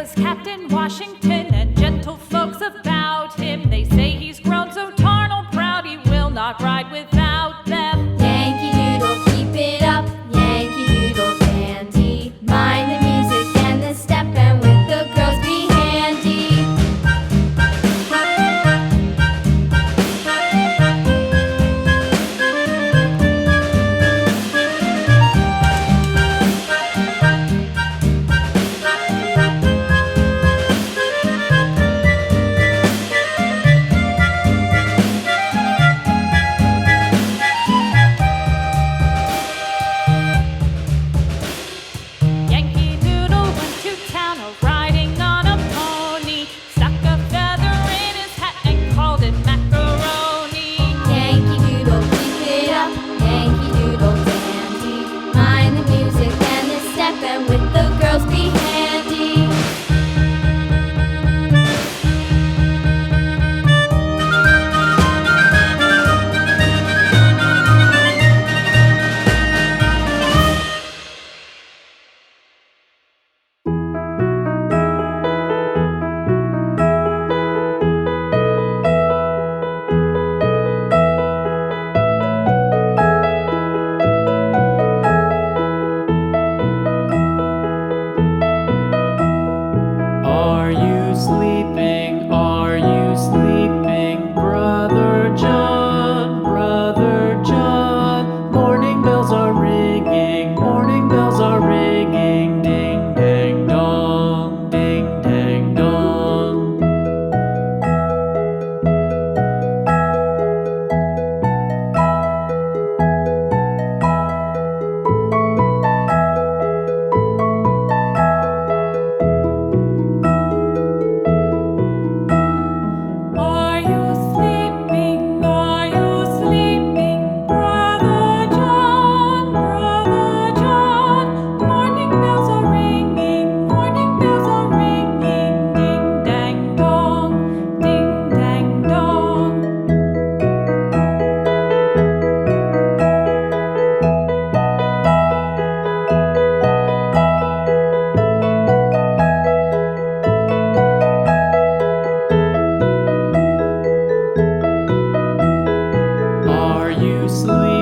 was Captain Washington, and gentle folks about him. They say he's grown so tarnal proud he will not ride without them. Yankee Doodle, keep it up, Yankee Doodle dandy. Mind the music and the step, and with the girls be handy. Yankee Doodle went to town riding on a pony, stuck a feather in his hat and called it macaroni. Yankee Doodle, keep it up, Yankee Doodle dandy. Mind the music and the step, and with the girls be handy. Are you sleeping? Are you sleeping, Brother John? Brother John, morning bells are ringing, morning bells are ringing, ding dang dong, ding dang dong. Are you sleeping? Are you sleeping, Brother John? Brother John, morning bells are ringing, morning bells are ringing, ding dang dong, ding dang dong. Are you sleeping?